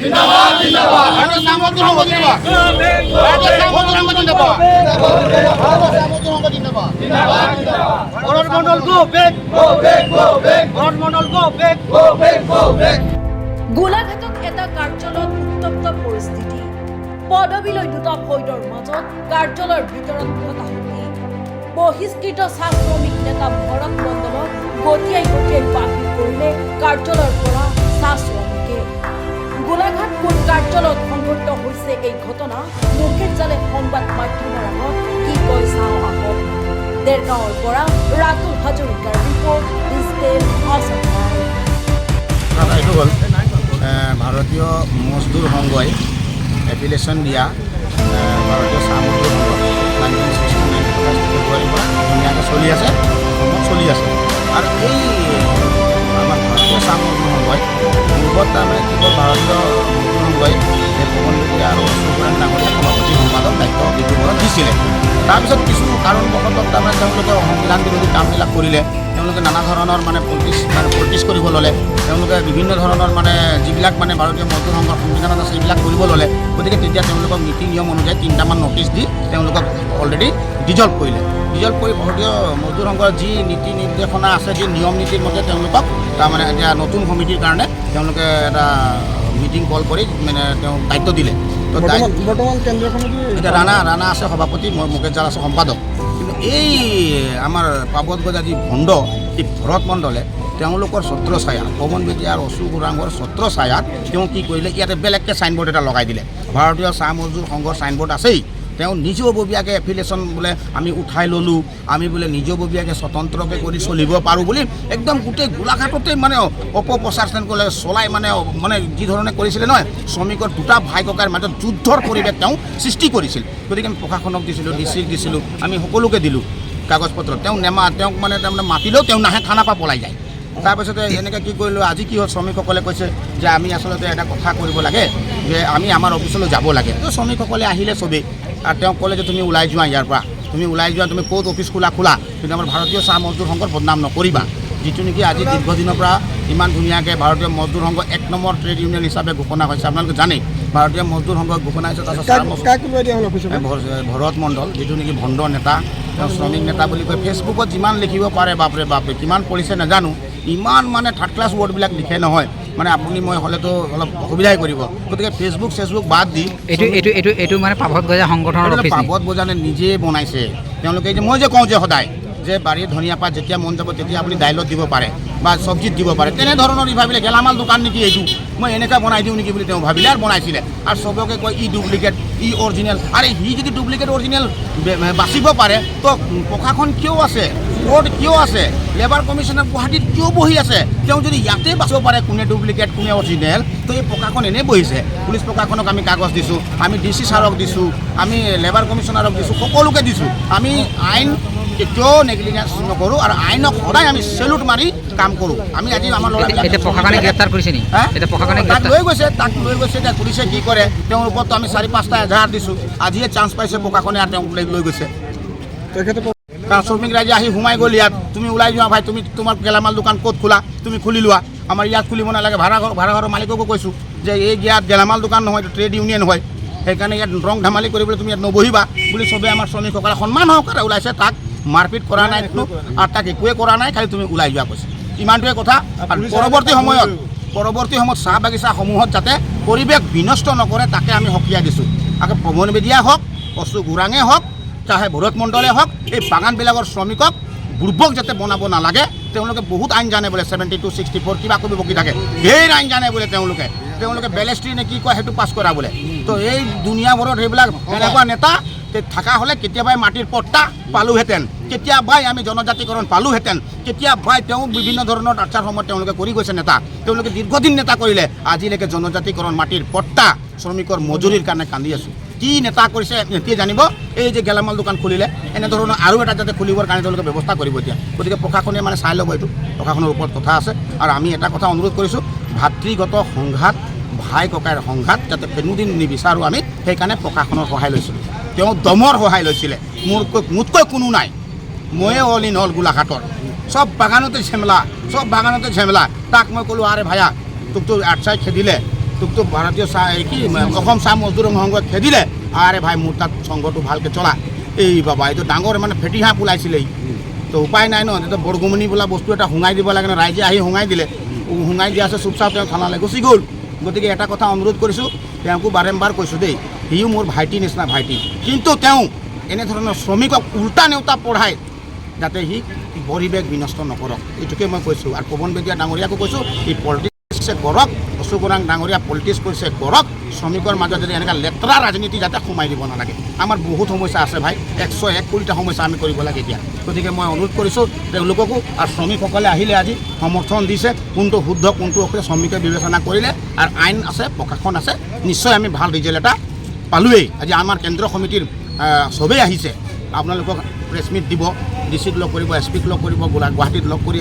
জিন্দাবাদ জিন্দাবাদ ভারতীয় সামগ্রী সংঘ জিন্দাবাদ ভারতীয় সামগ্রী সংঘ জিন্দাবাদ ভারতীয় সামগ্রী সংঘ জিন্দাবাদ জিন্দাবাদ জিন্দাবাদ ভরত মণ্ডল গো ব্যাক ভরত মণ্ডল গো ব্যাক গোলাঘাটত এটা কাৰ্যালয়ত উত্তপ্ত পৰিস্থিতি পদবীলৈ দুটা ফৈদৰ মাজত কাৰ্যালয়ৰ ভিতৰত ঘটাহতি বহিষ্কৃত চাহ শ্ৰমিক নেতা ভৰত মণ্ডলক গতিয়াই বাহিৰ কৰিলে কাৰ্যালয়ৰ পৰা চাহ শ্ৰমিকে গোলাঘাট কোন কাৰ্যালয়ত সংঘটিত হৈছে এই ঘটনা মুকেশ জালে সংবাদ মাধ্যমৰ আগত কি কয় চাওঁ আহক দেৰগাঁৱৰ পৰা ৰাতুল হাজৰিকাৰ ৰিপৰ্ট ডিজিটেল অসম এইটো হ'ল ভাৰতীয় মজদুৰ সংঘই এপ্লিকেশ্যন দিয়া ভাৰতীয় চাহ মজদুৰ সংঘ 1969 ফেব্ৰুৱাৰীৰ পৰা ধুনীয়াকৈ চলি আছে আৰু এই আমাৰ ভাৰতীয় চাহ মজদুৰ সংঘই পূৰ্বত তাৰমানে কেৱল ভাৰতীয় মজদুৰ সংঘই পৱনজ্যোতি আৰু সুকুৰাণ ডাঙৰীয়া সভাপতি সম্পাদক দায়িত্ব বিধিবৰণ দিছিলে তাৰপিছত কিছু কাৰণবশতঃ তাৰমানে তেওঁলোকে সংবিধান বিৰোধী কামবিলাক কৰিলে তেওঁলোকে নানা ধৰণৰ মানে পলিটিক্স কৰিব ল'লে তেওঁলোকে বিভিন্ন ধৰণৰ মানে যিবিলাক মানে ভাৰতীয় মজদুৰ সংঘৰ সংবিধানত আছে সেইবিলাক কৰিব ল'লে গতিকে তেতিয়া তেওঁলোকক নীতি নিয়ম অনুযায়ী 3টামান নটিচ দি তেওঁলোকক অলৰেডি ডিজল্ভ কৰিলে ডিজল্ভ কৰি ভাৰতীয় মজদুৰ সংঘৰ যি নীতি নিৰ্দেশনা আছে যি নিয়ম নীতিৰ মতে তেওঁলোকক তাৰমানে এতিয়া নতুন সমিতিৰ কাৰণে তেওঁলোকে এটা মিটিং কল কৰি মানে তেওঁ দায়িত্ব দিলে তো বৰ্তমান কেন্দ্ৰীয় সমিতি এতিয়া ৰাণা আছে সভাপতি মুকেশ জাল আছে সম্পাদক কিন্তু এই আমাৰ পাবত গজা যি ভণ্ড এই ভৰত মণ্ডলে তেওঁলোকৰ ছত্ৰছায়া পৱন বেদীয়া আৰু অশোক ওৰাঙৰ ছত্ৰছায়াত তেওঁ কি কৰিলে ইয়াতে বেলেগকৈ ছাইনবোৰ্ড এটা লগাই দিলে ভাৰতীয় চাহ মজদুৰ সংঘৰ ছাইনবোৰ্ড আছেই তেওঁ নিজাববীয়াকৈ এফিলিয়েশ্যন বোলে আমি উঠাই ল'লোঁ আমি বোলে নিজাববীয়াকৈ স্বতন্ত্ৰকৈ কৰি চলিব পাৰোঁ বুলি একদম গোটেই গোলাঘাটতে মানে অপপ্ৰচাৰ তেওঁলোকে চলাই মানে যি ধৰণে কৰিছিলে নহয় শ্ৰমিকৰ দুটা ভাই ককাইৰ মাজত যুদ্ধৰ পৰিৱেশ তেওঁ সৃষ্টি কৰিছিল গতিকে আমি প্ৰশাসনক দিছিলোঁ ডিচিক দিছিলোঁ আমি সকলোকে দিলোঁ কাগজ পত্ৰ তেওঁক মানে তাৰমানে মাতিলেও তেওঁ নাহে থানাৰ পৰা পলাই যায় তাৰপিছতে এনেকৈ কি কৰিলোঁ আজি কি হ'ল শ্ৰমিকসকলে কৈছে যে আমি আচলতে এটা কথা কৰিব লাগে যে আমি আমাৰ অফিচলৈ যাব লাগে তো শ্ৰমিকসকলে আহিলে চবেই আৰু তেওঁক ক'লে যে তুমি ওলাই যোৱা ইয়াৰ পৰা তুমি ওলাই যোৱা তুমি ক'ত অফিচ খোলা কিন্তু আমাৰ ভাৰতীয় চাহ মজদুৰ সংঘৰ বদনাম নকৰিবা যিটো নেকি আজি দীৰ্ঘদিনৰ পৰা ইমান ধুনীয়াকৈ ভাৰতীয় মজদুৰ সংঘ 1 নম্বৰ ট্ৰেড ইউনিয়ন হিচাপে ঘোষণা হৈছে আপোনালোকে জানেই ভাৰতীয় মজদুৰ সংঘক ঘোষণা হৈছে ভৰত মণ্ডল যিটো নেকি ভণ্ড নেতা তেওঁ শ্ৰমিক নেতা বুলি কয় ফেচবুকত যিমান লিখিব পাৰে বাপৰে কিমান কৰিছে নাজানো ইমান মানে থাৰ্ড ক্লাছ ৱৰ্ডবিলাক লিখে নহয় মানে আপুনি মই হ'লেতো অলপ অসুবিধাই কৰিব গতিকে ফেচবুক বাদ দি এইটো মানে পাবত গজা সংগঠনৰ পাবত গজানে নিজে বনাইছে তেওঁলোকে যে মই যে কওঁ যে সদায় যে বাৰীৰ ধনিয়া পাত যেতিয়া মন যাব তেতিয়া আপুনি দাইলত দিব পাৰে বা চব্জিত দিব পাৰে তেনেধৰণৰ ভাবিলে গেলামাল দোকান নেকি এইটো মই এনেকৈ বনাই দিওঁ নেকি বুলি তেওঁ ভাবিলে আৰু বনাইছিলে আৰু চবকে কয় ই ডুপ্লিকেট ই অৰিজিনেল আৰে সি যদি ডুপ্লিকেট অৰিজিনেল বাচিব পাৰে তো প্ৰশাসন কিয় আছে কোৰ্ট কিয় আছে লেবাৰ কমিশ্যনাৰ গুৱাহাটীত কিয় বহি আছে তেওঁ যদি ইয়াতে বাচিব পাৰে কোনে ডুপ্লিকেট কোনে অৰিজিনেল তো এই প্ৰশাসন এনেই বহিছে পুলিচ প্ৰশাসনক আমি কাগজ দিছোঁ আমি DC ছাৰক দিছোঁ আমি লেবাৰ কমিশ্যনাৰক দিছোঁ সকলোকে দিছোঁ আমি আইন কেতিয়াও নেগলিজেন্স নকৰোঁ আৰু আইনক সদায় আমি চেলুট মাৰি কাম কৰোঁ আমি আজি আমাৰ প্ৰশাসনে গ্ৰেপ্তাৰ কৰিছে নি তাক লৈ গৈছে এতিয়া পুলিচে কি কৰে তেওঁৰ ওপৰতো আমি 4-5টা এজাহাৰ দিছোঁ আজিয়ে চান্স পাইছে প্ৰশাসনে আৰু তেওঁক লৈ গৈছে কাৰণ শ্ৰমিক ৰাইজে আহি সোমাই গ'ল ইয়াত তুমি ওলাই যোৱা ভাই তুমি তোমাৰ গেলামাল দোকান ক'ত খোলা তুমি খুলি লোৱা আমাৰ ইয়াত খুলিব নালাগে ভাড়াঘৰৰ মালিককো কৈছোঁ যে এই ইয়াত গেলামাল দোকান নহয় এইটো ট্ৰেড ইউনিয়ন হয় সেইকাৰণে ইয়াত ৰং ধেমালি কৰিবলৈ তুমি ইয়াত নবহিবা বুলি চবেই আমাৰ শ্ৰমিকসকলে সন্মান সহকাৰে ওলাইছে তাক মাৰপিট কৰা নাই আৰু তাক একোৱে কৰা নাই খালি তুমি ওলাই যোৱা কৈছে ইমানটোৱে কথা আৰু পৰৱৰ্তী সময়ত চাহ বাগিচাসমূহত যাতে পৰিৱেশ বিনষ্ট নকৰে তাকে আমি সকীয়াই দিছোঁ আকৌ পৱন বেদীয়া হওক অশোক ওৰাঙে হওক চাহে ভৰত মণ্ডলে হওক এই বাগানবিলাকৰ শ্ৰমিকক বুৰ্বক যাতে বনাব নালাগে তেওঁলোকে বহুত আইন জানে বোলে 72, 64 কিবা কবি বকি থাকে ধেৰ আইন জানে বোলে তেওঁলোকে বেলেষ্ট্ৰি নে কি কয় সেইটো পাছ কৰা বোলে তো এই দুনিয়াভৰত সেইবিলাক এনেকুৱা নেতা থাকা হ'লে কেতিয়াবাই মাটিৰ পট্টা পালোহেঁতেন কেতিয়াবাই আমি জনজাতিকৰণ পালোহেঁতেন কেতিয়াবাই তেওঁ বিভিন্ন ধৰণৰ আচাৰসমূহ তেওঁলোকে কৰি গৈছে নেতা তেওঁলোকে দীৰ্ঘদিন নেতা কৰিলে আজিলৈকে জনজাতিকৰণ মাটিৰ পট্টা শ্ৰমিকৰ মজুৰিৰ কাৰণে কান্দি আছোঁ কি নেতা কৰিছে এতিয়া জানিব এই যে গেলামাল দোকান খুলিলে এনেধৰণৰ আৰু এটা যাতে খুলিবৰ কাৰণে তেওঁলোকে ব্যৱস্থা কৰিব এতিয়া গতিকে প্ৰশাসনে মানে চাই ল'ব এইটো প্ৰশাসনৰ ওপৰত কথা আছে আৰু আমি এটা কথা অনুৰোধ কৰিছোঁ ভাতৃগত সংঘাত ভাই ককাইৰ সংঘাত যাতে কোনোদিন নিবিচাৰোঁ আমি সেইকাৰণে প্ৰশাসনৰ সহায় লৈছিলোঁ তেওঁ দমৰ সহায় লৈছিলে মোতকৈ কোনো নাই ময়ে অল ইন অল গোলাঘাটৰ সব বাগানতে ঝেমেলা তাক মই ক'লোঁ আৰে ভায়া তোকতো আটচাই খেদিলে তোকতো ভাৰতীয় চাহ কি অসম চাহ মজদুৰ সংঘই খেদিলে আৰে ভাই মোৰ তাত সংঘটো ভালকৈ চলা এই বাবা এইটো ডাঙৰ মানে ফেটি সাপ ওলাইছিলে তো উপায় নাই ন তেতিয়া বৰগুমনি বোলা বস্তু এটা শুঙাই দিব লাগে ন ৰাইজে আহি শুঙাই দিলে শুঙাই দিয়া আছে চুপচাপ তেওঁ থানালৈ গুচি গ'ল গতিকে এটা কথা অনুৰোধ কৰিছোঁ তেওঁকো বাৰম্বাৰ কৈছোঁ দেই সিও মোৰ ভাইটি নিচিনা ভাইটি কিন্তু তেওঁ এনেধৰণৰ শ্ৰমিকক উল্টা নেওতা পঢ়াই যাতে সি পৰিৱেশ বিনষ্ট নকৰক এইটোকে মই কৈছোঁ আৰু পৱন বেদিয়া ডাঙৰীয়াকো কৈছোঁ এই পলিটিক্সে কৰক অশোক ওৰাং ডাঙৰীয়া পলিটিক্স কৰিছে কৰক শ্ৰমিকৰ মাজত যদি এনেকুৱা লেতেৰা ৰাজনীতি যাতে সোমাই দিব নালাগে আমাৰ বহুত সমস্যা আছে ভাই 101 কোটিটা সমস্যা আমি কৰিব লাগে এতিয়া গতিকে মই অনুৰোধ কৰিছোঁ তেওঁলোককো আৰু শ্ৰমিকসকলে আহিলে আজি সমৰ্থন দিছে কোনটো শুদ্ধ কোনটো অশুদ্ধ শ্ৰমিকে বিবেচনা কৰিলে আৰু আইন আছে প্ৰশাসন আছে নিশ্চয় আমি ভাল ৰিজাল্ট এটা পালোৱেই আজি আমাৰ কেন্দ্ৰীয় সমিতিৰ চবেই আহিছে আপোনালোকক প্ৰেছ মিট দিব ডিচিক লগ কৰিব এছ পিক লগ কৰিব গুৱাহাটীত লগ কৰি